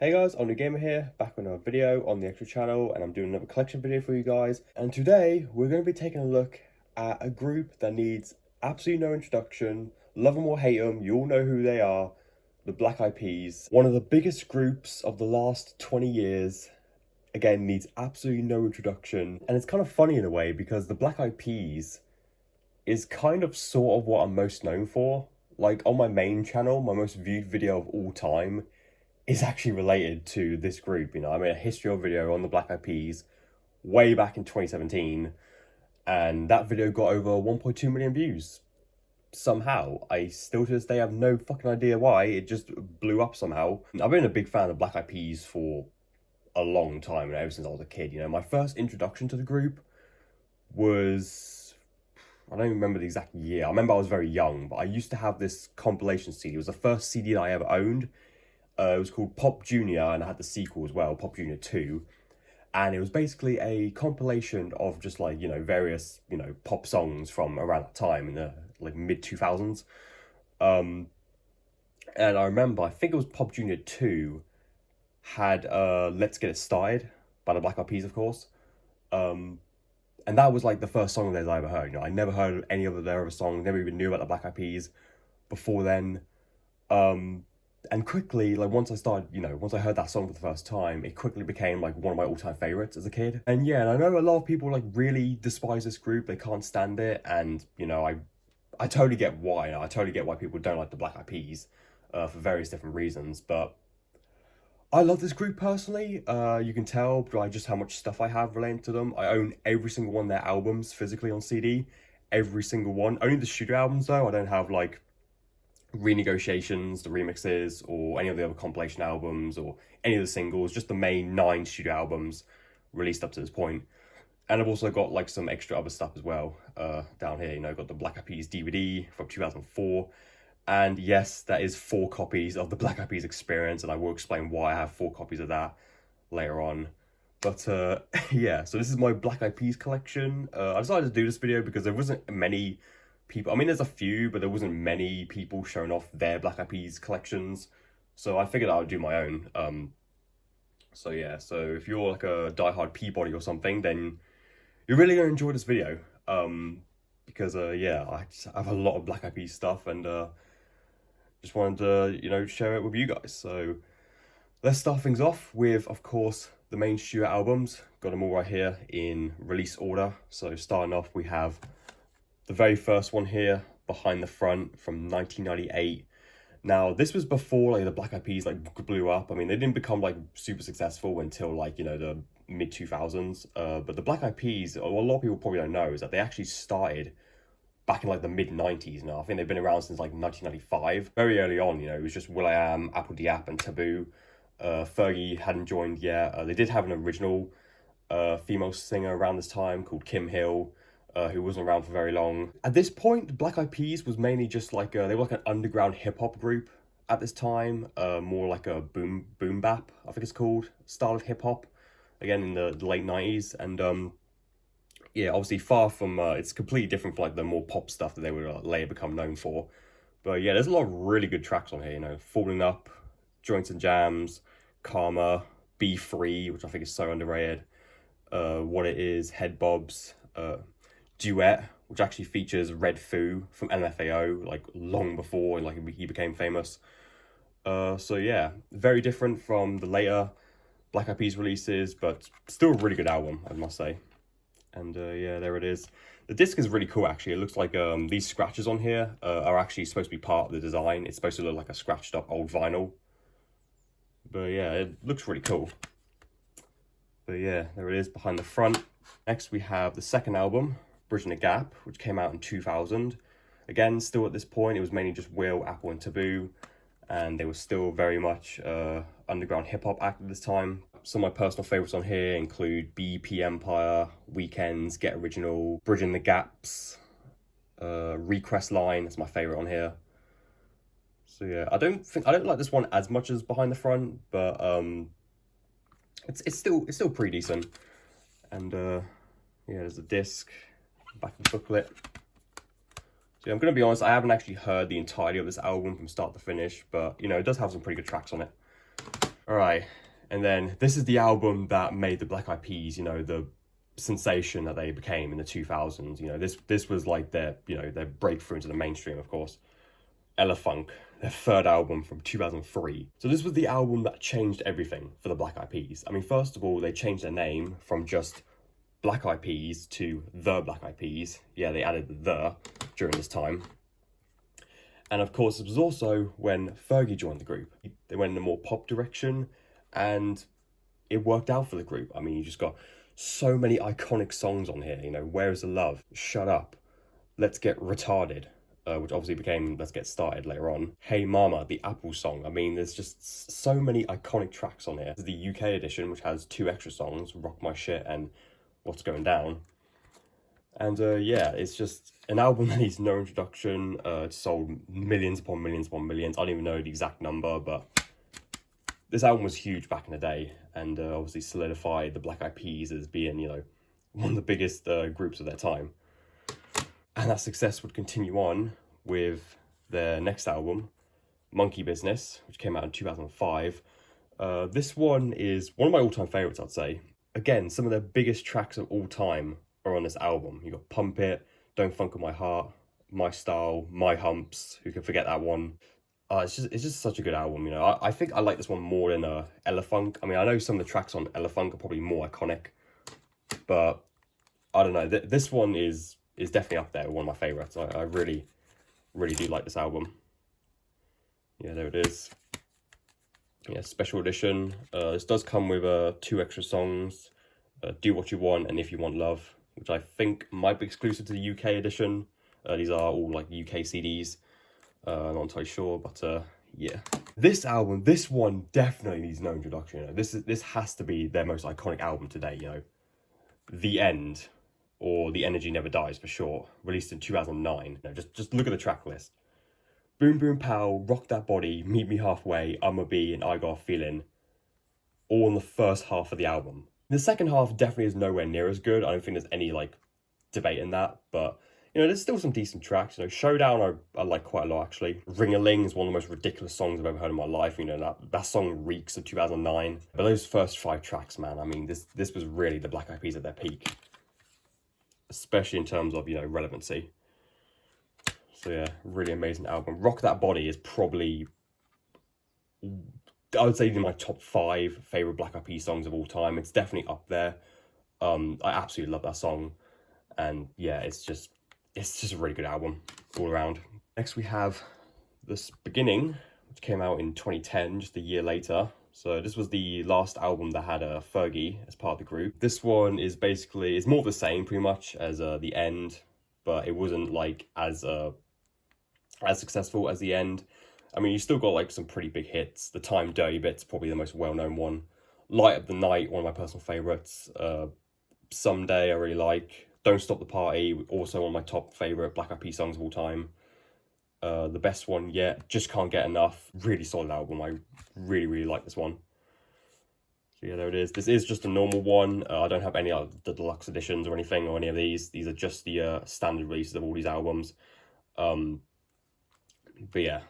Hey guys, OnlyGamer here, back with another video on the extra channel, and I'm doing another collection video for you guys. And today, we're going to be taking a look at a group that needs absolutely no introduction. Love them or hate them, you all know who they are. The Black Eyed Peas. One of the biggest groups of the last 20 years. Again, needs absolutely no introduction. And it's kind of funny in a way, because the Black Eyed Peas is kind of sort of what I'm most known for. Like, on my main channel, my most viewed video of all time is actually related to this group. You know, I made a history of video on the Black Eyed Peas way back in 2017, and that video got over 1.2 million views. Somehow, I still to this day have no fucking idea why. It just blew up somehow. I've been a big fan of Black Eyed Peas for a long time, and ever since I was a kid. You know, my first introduction to the group was, I don't even remember the exact year. I remember I was very young, but I used to have this compilation CD. It was the first CD that I ever owned. It was called Pop Junior, and I had the sequel as well, Pop Junior 2. And it was basically a compilation of just like, you know, various, you know, pop songs from around that time in the like mid 2000s. And I remember, I think it was Pop Junior 2 had Let's Get It Started by the Black Eyed Peas, of course. And that was like the first song of theirs I ever heard. You know, I never heard any of their other songs, never even knew about the Black Eyed Peas before then. And quickly, like, once I heard that song for the first time, it quickly became like one of my all-time favorites as a kid. And yeah, and I know a lot of people like really despise this group, they can't stand it, and you know, I totally get why. You know, I totally get why people don't like the Black Eyed Peas for various different reasons, but I love this group personally. You can tell by just how much stuff I have related to them. I own every single one of their albums physically on CD, every single one. Only the studio albums though. I don't have like renegotiations, the remixes, or any of the other compilation albums, or any of the singles, just the main 9 studio albums released up to this point. And I've also got like some extra other stuff as well down here. You know, got the Black Eyed Peas DVD from 2004. And yes, that is 4 copies of the Black Eyed Peas Experience, and I will explain why I have 4 copies of that later on. But yeah, so this is my Black Eyed Peas collection. I decided to do this video because there wasn't many people. I mean, there's a few, but there wasn't many people showing off their Black Eyed Peas collections. So I figured I would do my own. So yeah, so if you're like a diehard Peabody or something, then you're really gonna enjoy this video. Because yeah, I just have a lot of Black Eyed Peas stuff, and just wanted to, you know, share it with you guys. So let's start things off with, of course, the main studio albums. Got them all right here in release order. So starting off, we have the very first one here, Behind the Front, from 1998. Now, this was before like the Black Eyed Peas like blew up. I mean, they didn't become like super successful until like, you know, the mid 2000s. But the Black Eyed Peas, a lot of people probably don't know, is that they actually started back in like the mid 90s now. I think they've been around since like 1995. Very early on, you know, it was just will.i.am, Apple Diap, and Taboo. Fergie hadn't joined yet. They did have an original female singer around this time called Kim Hill, who wasn't around for very long. At this point, Black Eyed Peas was mainly just like, they were like an underground hip-hop group at this time, more like a boom bap, I think it's called, style of hip-hop, again in the late 90s, and yeah, obviously far from, it's completely different from like the more pop stuff that they would later become known for. But yeah, there's a lot of really good tracks on here, you know, Falling Up, Joints and Jams, Karma, Be Free, which I think is so underrated, What It Is, Head Bobs, Duet, which actually features Red Foo from LMFAO, like long before like he became famous. So yeah, very different from the later Black Eyed Peas releases, but still a really good album, I must say. And yeah, there it is. The disc is really cool, actually. It looks like these scratches on here are actually supposed to be part of the design. It's supposed to look like a scratched up old vinyl. But yeah, it looks really cool. But yeah, there it is, Behind the Front. Next we have the second album, Bridging the Gap, which came out in 2000. Again, still at this point, it was mainly just Will, Apple, and Taboo, and they were still very much underground hip-hop act at this time. Some of my personal favorites on here include BEP Empire, Weekends, Get Original, Bridging the Gaps, Request Line, that's my favorite on here. So yeah, I don't like this one as much as Behind the Front, but it's still pretty decent. And yeah, there's a disc, back of the booklet. So yeah, I'm gonna be honest, I haven't actually heard the entirety of this album from start to finish, but you know, it does have some pretty good tracks on it. All right, and then this is the album that made the Black Eyed Peas, you know, the sensation that they became in the 2000s. You know, this was like their, you know, their breakthrough into the mainstream, of course. Elephunk, their third album from 2003. So this was the album that changed everything for the Black Eyed Peas. I mean, first of all, they changed their name from just Black Eyed Peas to The Black Eyed Peas. Yeah, they added the during this time. And of course, it was also when Fergie joined the group. They went in a more pop direction, and it worked out for the group. I mean, you just got so many iconic songs on here. You know, Where Is the Love? Shut Up. Let's Get Retarded. Which obviously became Let's Get Started later on. Hey Mama, the Apple song. I mean, there's just so many iconic tracks on here. There's the UK edition, which has 2 extra songs, Rock My Shit and What's Going Down. And yeah, it's just an album that needs no introduction. It's sold millions upon millions upon millions. I don't even know the exact number, but this album was huge back in the day, and obviously solidified the Black Eyed Peas as being, you know, one of the biggest groups of their time. And that success would continue on with their next album, Monkey Business, which came out in 2005. This one is one of my all-time favorites, I'd say. Again, some of their biggest tracks of all time are on this album. You got Pump It, Don't Funk With My Heart, My Style, My Humps. Who can forget that one? It's just such a good album. You know, I think I like this one more than Elephunk. I mean, I know some of the tracks on Elephunk are probably more iconic, but I don't know. This one is definitely up there with one of my favorites. I really do like this album. Yeah, there it is. Yeah, special edition. This does come with 2 extra songs, Do What You Want and If You Want Love, which I think might be exclusive to the UK edition. These are all like UK CDs. I'm not entirely sure, but yeah. This album, this one definitely needs no introduction. You know, this has to be their most iconic album today. You know, The End, or The Energy Never Dies for short, released in 2009. You know, just look at the track list. Boom Boom Pow, Rock That Body, Meet Me Halfway, I'ma Be, and I Got a Feeling, all in the first half of the album. The second half definitely is nowhere near as good. I don't think there's any like debate in that, but you know, there's still some decent tracks. You know, Showdown I like quite a lot actually. Ring-a-Ling is one of the most ridiculous songs I've ever heard in my life. You know, that song reeks of 2009. But those first 5 tracks, man, I mean, this was really the Black Eyed Peas at their peak, especially in terms of, you know, relevancy. So yeah, really amazing album. Rock That Body is probably, I would say, in my top 5 favorite Black Eyed Peas songs of all time. It's definitely up there. I absolutely love that song, and yeah, it's just a really good album all around. Next we have This Beginning, which came out in 2010, just a year later. So this was the last album that had Fergie as part of the group. This one is basically, it's more of the same pretty much as The End, but it wasn't like as successful as The End. I mean, you still got like some pretty big hits. The Time Dirty Bit's probably the most well-known one. Light Up the Night, one of my personal favorites. Someday I really like. Don't Stop the Party, also one of my top favorite Black Eyed Peas songs of all time. The best one yet, Just Can't Get Enough. Really solid album. I really like this one. So yeah, there it is. This is just a normal one. I don't have any of the deluxe editions or anything or any of these. These are just the standard releases of all these albums. But yeah.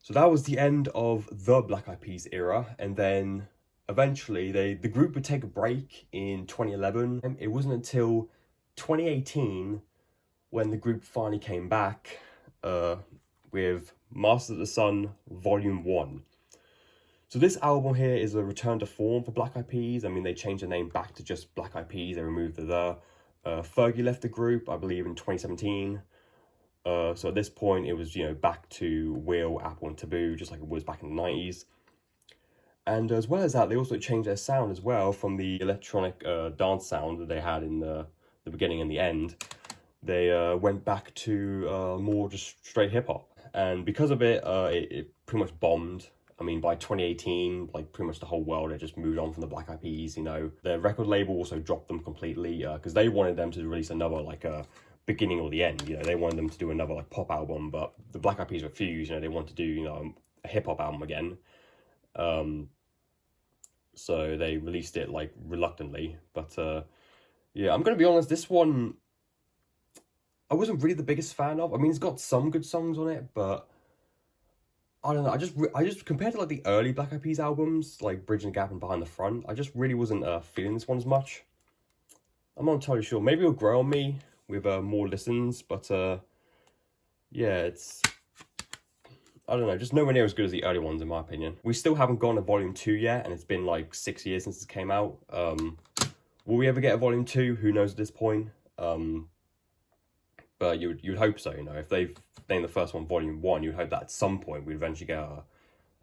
So that was the end of the Black Eyed Peas era, and then eventually the group would take a break in 2011. And it wasn't until 2018 when the group finally came back with Masters of the Sun Volume 1. So this album here is a return to form for Black Eyed Peas. I mean, they changed the name back to just Black Eyed Peas. They removed the. Fergie left the group, I believe, in 2017. So at this point, it was, you know, back to Will, Apple, and Taboo, just like it was back in the 90s. And as well as that, they also changed their sound as well from the electronic dance sound that they had in the beginning and the end. They went back to more just straight hip-hop. And because of it, it pretty much bombed. I mean, by 2018, like pretty much the whole world had just moved on from the Black Eyed Peas, you know. Their record label also dropped them completely because they wanted them to release another, like, beginning or the end, you know. They wanted them to do another, like, pop album, but the Black Eyed Peas refused, you know. They wanted to do, you know, a hip-hop album again. So they released it, like, reluctantly. But, yeah, I'm going to be honest, this one, I wasn't really the biggest fan of. I mean, it's got some good songs on it, but I don't know. I just compared to like the early Black Eyed Peas albums, like Bridging the Gap and Behind the Front. I just really wasn't feeling this one as much. I'm not entirely sure. Maybe it'll grow on me with more listens, but yeah, it's, I don't know, just nowhere near as good as the early ones in my opinion. We still haven't gone to Volume 2 yet, and it's been like 6 years since it came out. Will we ever get a Volume 2? Who knows at this point? But you'd hope so, you know. If they've named the first one Volume 1, you'd hope that at some point we'd eventually get a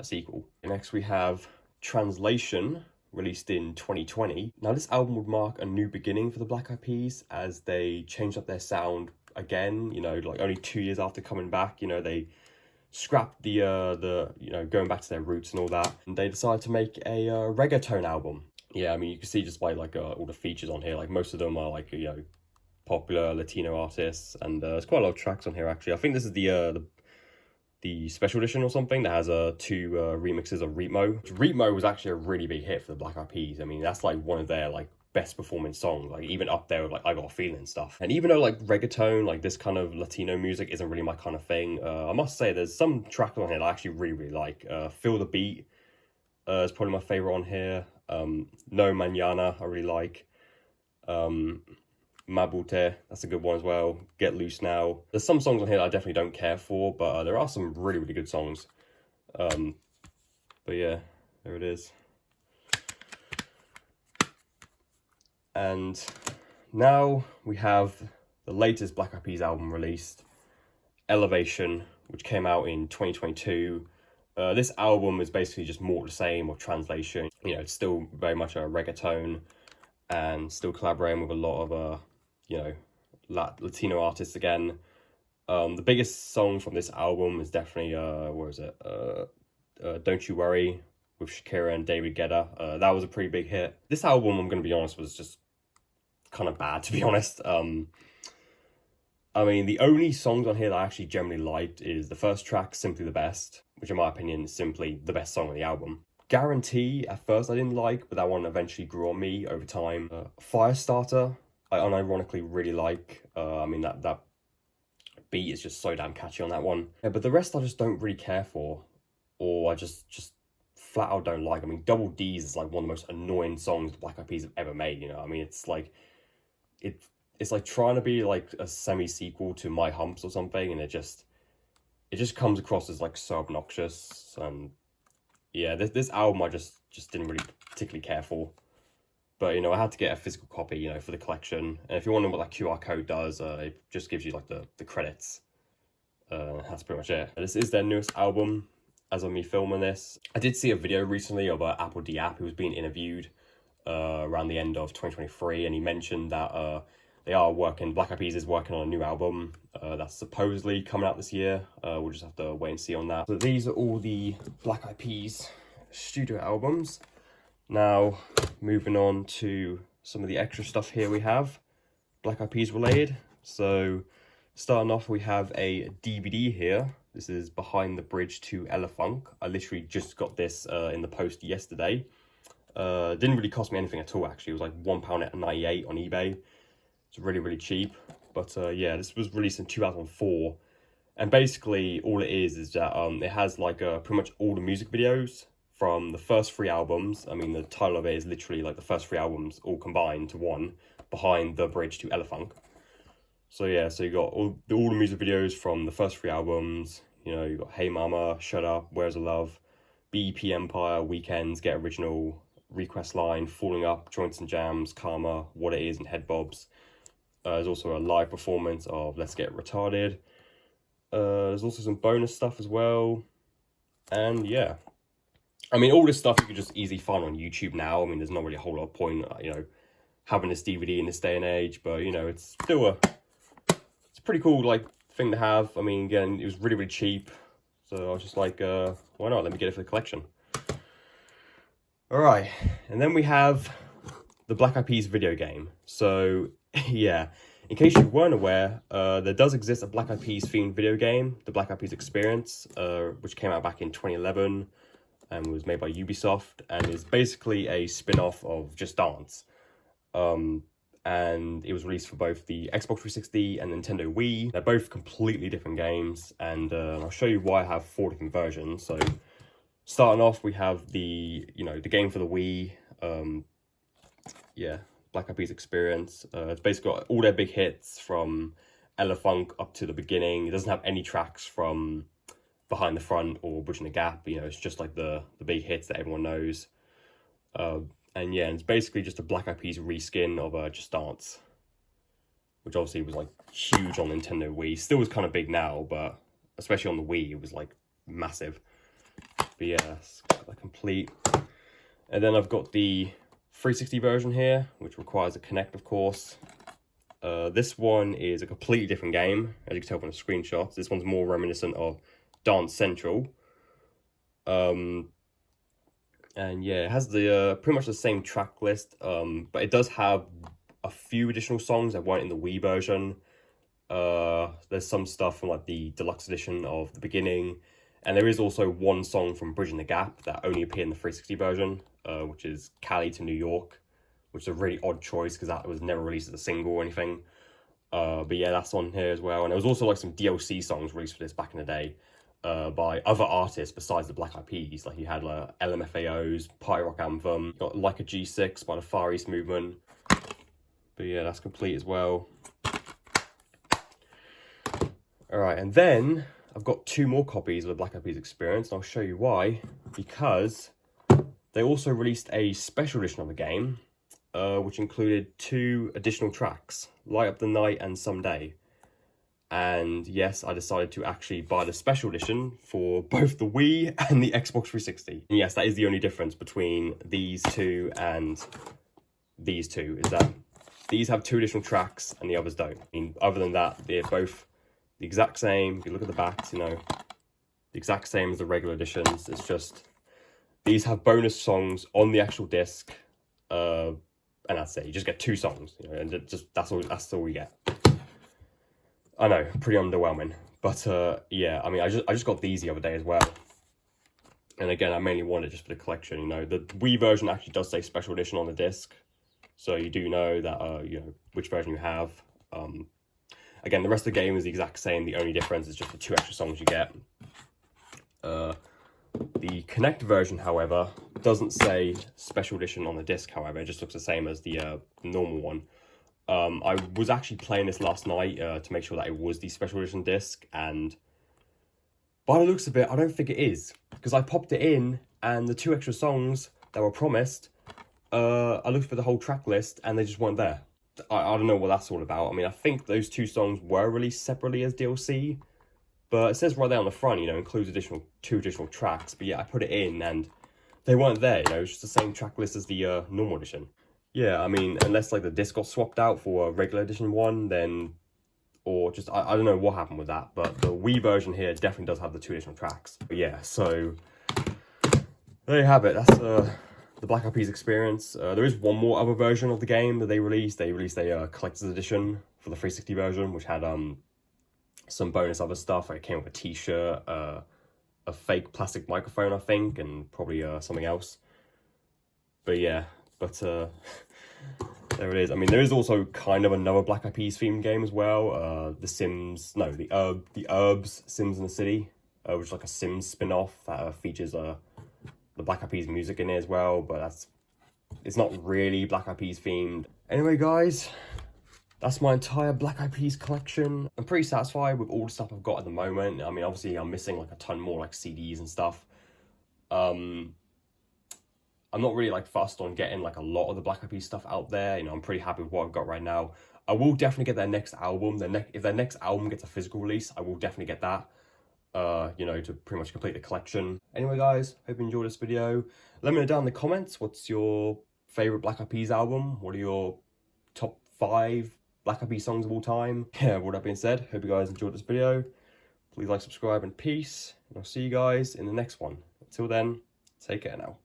sequel. Next we have Translation, released in 2020. Now this album would mark a new beginning for the Black Eyed Peas as they changed up their sound again, you know, like only 2 years after coming back. You know, they scrapped the you know, going back to their roots and all that, and they decided to make a reggaeton album. Yeah, I mean, you can see just by like all the features on here, like most of them are like, you know, popular Latino artists, and there's quite a lot of tracks on here actually. I think this is the special edition or something that has 2 remixes of Ritmo. Ritmo was actually a really big hit for the Black Eyed Peas. I mean, that's like one of their like best performing songs, like even up there with like I Got a Feeling stuff. And even though like reggaeton, like this kind of Latino music isn't really my kind of thing, I must say there's some tracks on here that I actually really like. Feel the Beat is probably my favorite on here. No Mañana I really like. Mabute, that's a good one as well. Get Loose Now. There's some songs on here that I definitely don't care for, but there are some really, really good songs. But yeah, there it is. And now we have the latest Black Eyed Peas album released, Elevation, which came out in 2022. This album is basically just more the same of Translation. You know, it's still very much a reggaeton and still collaborating with a lot of, you know, Latino artists again. The biggest song from this album is definitely, what is it? Don't You Worry with Shakira and David Guetta. That was a pretty big hit. This album, I'm going to be honest, was just kind of bad, to be honest. I mean, the only songs on here that I actually generally liked is the first track, Simply the Best, which in my opinion is simply the best song on the album. Guarantee, at first I didn't like, but that one eventually grew on me over time. Firestarter, I unironically really like. I mean, that beat is just so damn catchy on that one. Yeah, but the rest I just don't really care for, or I just flat out don't like. I mean, Double D's is like one of the most annoying songs the Black Eyed Peas have ever made, you know? I mean, it's like, it's like trying to be like a semi-sequel to My Humps or something, and it just comes across as like so obnoxious. And yeah, this album I just didn't really particularly care for. But, you know, I had to get a physical copy, you know, for the collection. And if you're wondering what that QR code does, it just gives you like the credits. That's pretty much it. This is their newest album as of me filming this. I did see a video recently of Apple Diap, who was being interviewed around the end of 2023, and he mentioned that Black Eyed Peas is working on a new album that's supposedly coming out this year. We'll just have to wait and see on that. So these are all the Black Eyed Peas studio albums. Now, moving on to some of the extra stuff here we have, Black Eyed Peas related. So, starting off, we have a DVD here. This is Behind the Bridge to Elefunk. I literally just got this in the post yesterday. Didn't really cost me anything at all, actually. It was like £1.98 on eBay. It's really, really cheap. But yeah, this was released in 2004. And basically, all it is that it has like pretty much all the music videos from the first 3 albums. I mean, the title of it is literally like the first 3 albums all combined to one, Behind the Bridge to Elefunk. So yeah, so you got all the music videos from the first 3 albums. You know, you got Hey Mama, Shut Up, Where's the Love, BEP Empire, Weekends, Get Original, Request Line, Falling Up, Joints and Jams, Karma, What It Is, and Head Bobs. There's also a live performance of Let's Get Retarded. There's also some bonus stuff as well. And yeah, I mean, all this stuff you could just easily find on YouTube now. I mean, there's not really a whole lot of point, you know, having this DVD in this day and age. But, you know, it's still it's a pretty cool, like, thing to have. I mean, again, it was really, really cheap. So I was just like, why not? Let me get it for the collection. All right. And then we have the Black Eyed Peas video game. So, yeah, in case you weren't aware, there does exist a Black Eyed Peas themed video game, the Black Eyed Peas Experience, which came out back in 2011. And was made by Ubisoft, and is basically a spin-off of Just Dance. and it was released for both the Xbox 360 and Nintendo Wii. They're both completely different games, and I'll show you why I have 4 different versions. So starting off, we have the game for the Wii. Black Eyed Peas Experience. It's basically got all their big hits from Ella Funk up to the beginning. It doesn't have any tracks from Behind the Front or Bridging the Gap. It's just like the big hits that everyone knows. And yeah, it's basically just a Black Eyed Peas reskin of Just Dance, which obviously was like huge on Nintendo Wii. Still was kind of big now, but especially on the Wii, it was like massive. But yeah, it's got complete. And then I've got the 360 version here, which requires a Kinect, of course. This one is a completely different game, as you can tell from the screenshots. This one's more reminiscent of Dance Central. And yeah, it has the pretty much the same track list, but it does have a few additional songs that weren't in the Wii version. There's some stuff from like the deluxe edition of the beginning, and there is also one song from Bridging the Gap that only appeared in the 360 version, which is Cali to New York, which is a really odd choice because that was never released as a single or anything. But yeah, that's on here as well. And there was also like some DLC songs released for this back in the day by other artists besides the Black Eyed Peas. Like you had LMFAO's Party Rock Anthem, you got Like a G6 by the Far East Movement. But yeah, that's complete as well. Alright, and then I've got 2 more copies of the Black Eyed Peas Experience, and I'll show you why. Because they also released a special edition of the game, which included 2 additional tracks, Light Up the Night and Someday. And yes, I decided to actually buy the special edition for both the Wii and the Xbox 360. And yes, that is the only difference between these 2 and these 2, is that these have 2 additional tracks and the others don't. I mean, other than that, they're both the exact same. If you look at the backs, the exact same as the regular editions. It's just these have bonus songs on the actual disc, and that's it. You just get 2 songs, and that's all we get. I know, pretty underwhelming, but yeah, I mean, I just got these the other day as well, and again, I mainly wanted just for the collection. The Wii version actually does say special edition on the disc, so you do know that which version you have. Again, the rest of the game is the exact same. The only difference is just the 2 extra songs you get. The Kinect version, however, doesn't say special edition on the disc. However, it just looks the same as the normal one. I was actually playing this last night to make sure that it was the special edition disc, and by the looks of it, I don't think it is, because I popped it in and the 2 extra songs that were promised, I looked for the whole track list and they just weren't there. I don't know what that's all about. I mean, I think those 2 songs were released separately as DLC, but it says right there on the front, includes 2 additional tracks. But yeah, I put it in and they weren't there. It's just the same track list as the normal edition. Yeah, I mean, unless like the disc got swapped out for a regular edition one, then, or just I don't know what happened with that. But the Wii version here definitely does have the 2 additional tracks. But yeah, so there you have it. That's the Black Eyed Peas Experience. There is one more other version of the game that they released. They released a collector's edition for the 360 version, which had some bonus other stuff. Like it came with a t-shirt, a fake plastic microphone, I think, and probably something else. But yeah, there it is. I mean, there is also kind of another Black Eyed Peas themed game as well. The Urbz Sims in the City, which is like a Sims spin-off that features the Black Eyed Peas music in it as well, but it's not really Black Eyed Peas themed. Anyway, guys, that's my entire Black Eyed Peas collection. I'm pretty satisfied with all the stuff I've got at the moment. I mean, obviously, I'm missing like a ton more like CDs and stuff. I'm not really like fussed on getting like a lot of the Black Eyed Peas stuff out there. I'm pretty happy with what I've got right now. I will definitely get their next album. If their next album gets a physical release, I will definitely get that. To pretty much complete the collection. Anyway, guys, hope you enjoyed this video. Let me know down in the comments, what's your favorite Black Eyed Peas album? What are your top 5 Black Eyed Peas songs of all time? Yeah, with that being said, hope you guys enjoyed this video. Please like, subscribe, and peace. And I'll see you guys in the next one. Until then, take care now.